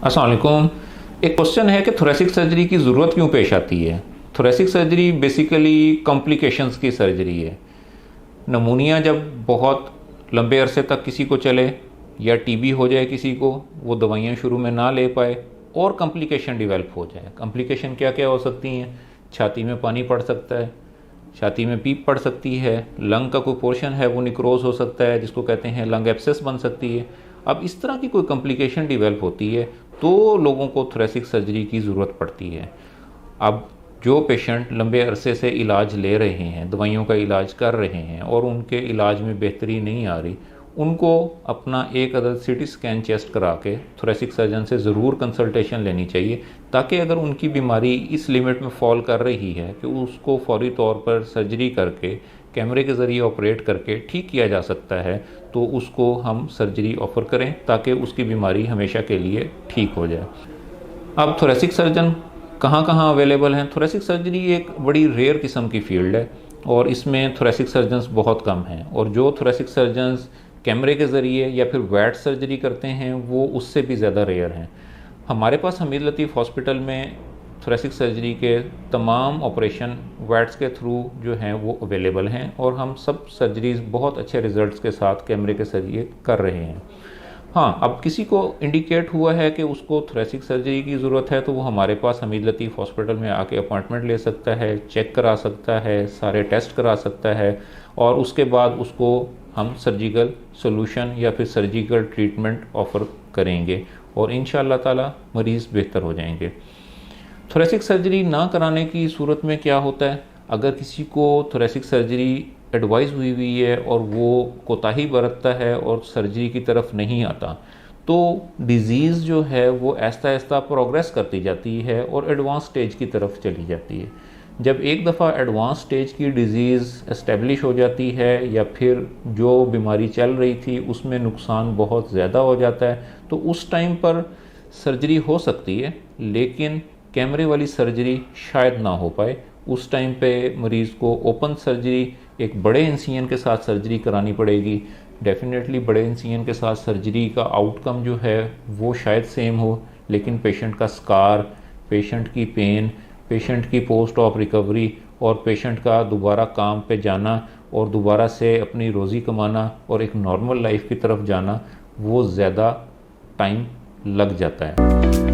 अस्सलाम वालेकुम। एक क्वेश्चन है कि थोरेसिक सर्जरी की ज़रूरत क्यों पेश आती है। थोरेसिक सर्जरी बेसिकली कॉम्प्लिकेशंस की सर्जरी है। नमूनिया जब बहुत लंबे अरसे तक किसी को चले या टीबी हो जाए किसी को, वो दवाइयाँ शुरू में ना ले पाए और कॉम्प्लिकेशन डेवलप हो जाए। कॉम्प्लिकेशन क्या क्या हो सकती हैं? छाती में पानी पड़ सकता है, छाती में पीप पड़ सकती है, लंग का कोई पोर्शन है वो निक्रोज हो सकता है जिसको कहते हैं लंग एब्सेस बन सकती है। अब इस तरह की कोई कॉम्प्लिकेशन डेवलप होती है तो लोगों को थोरेसिक सर्जरी की ज़रूरत पड़ती है। अब जो पेशेंट लंबे अरसे से इलाज ले रहे हैं, दवाइयों का इलाज कर रहे हैं और उनके इलाज में बेहतरी नहीं आ रही, उनको अपना एक अदद सीटी स्कैन चेस्ट करा के थोरेसिक सर्जन से ज़रूर कंसल्टेशन लेनी चाहिए, ताकि अगर उनकी बीमारी इस लिमिट में फॉल कर रही है कि उसको फौरी तौर पर सर्जरी करके कैमरे के ज़रिए ऑपरेट करके ठीक किया जा सकता है, तो उसको हम सर्जरी ऑफ़र करें ताकि उसकी बीमारी हमेशा के लिए ठीक हो जाए। अब थोरेसिक सर्जन कहाँ कहाँ अवेलेबल हैं? थोरेसिक सर्जरी एक बड़ी रेयर किस्म की फ़ील्ड है और इसमें थोरेसिक सर्जन्स बहुत कम हैं, और जो थोरेसिक सर्जन्स कैमरे के ज़रिए या फिर वैट सर्जरी करते हैं वो उससे भी ज़्यादा रेयर हैं। हमारे पास हमीद लतीफ़ हॉस्पिटल में थोरेसिक सर्जरी के तमाम ऑपरेशन वैट्स के थ्रू जो हैं वो अवेलेबल हैं, और हम सब सर्जरीज़ बहुत अच्छे रिज़ल्ट्स के साथ कैमरे के ज़रिए कर रहे हैं। हाँ, अब किसी को इंडिकेट हुआ है कि उसको थोरेसिक सर्जरी की ज़रूरत है तो वो हमारे पास हमीद लतीफ़ हॉस्पिटल में आके अपॉइंटमेंट ले सकता है, चेक करा सकता है, सारे टेस्ट करा सकता है, और उसके बाद उसको हम सर्जिकल सॉल्यूशन या फिर सर्जिकल ट्रीटमेंट ऑफ़र करेंगे और इंशाअल्लाह ताला मरीज़ बेहतर हो जाएंगे। थोरेसिक सर्जरी ना कराने की सूरत में क्या होता है? अगर किसी को थोरेसिक सर्जरी एडवाइस हुई है और वो कोताही बरतता है और सर्जरी की तरफ नहीं आता, तो डिज़ीज़ जो है वो आहिस्ता आहिस्ता प्रोग्रेस करती जाती है और एडवांस स्टेज की तरफ चली जाती है। जब एक दफ़ा एडवांस स्टेज की डिज़ीज़ एस्टेब्लिश हो जाती है या फिर जो बीमारी चल रही थी उसमें नुकसान बहुत ज़्यादा हो जाता है, तो उस टाइम पर सर्जरी हो सकती है, लेकिन कैमरे वाली सर्जरी शायद ना हो पाए। उस टाइम पे मरीज़ को ओपन सर्जरी, एक बड़े इंसिजन के साथ सर्जरी करानी पड़ेगी। डेफिनेटली बड़े इंसिजन के साथ सर्जरी का आउटकम जो है वो शायद सेम हो, लेकिन पेशेंट का स्कार, पेशेंट की पेन, पेशेंट की पोस्ट ऑप रिकवरी और पेशेंट का दोबारा काम पे जाना और दोबारा से अपनी रोज़ी कमाना और एक नॉर्मल लाइफ की तरफ जाना, वो ज़्यादा टाइम लग जाता है।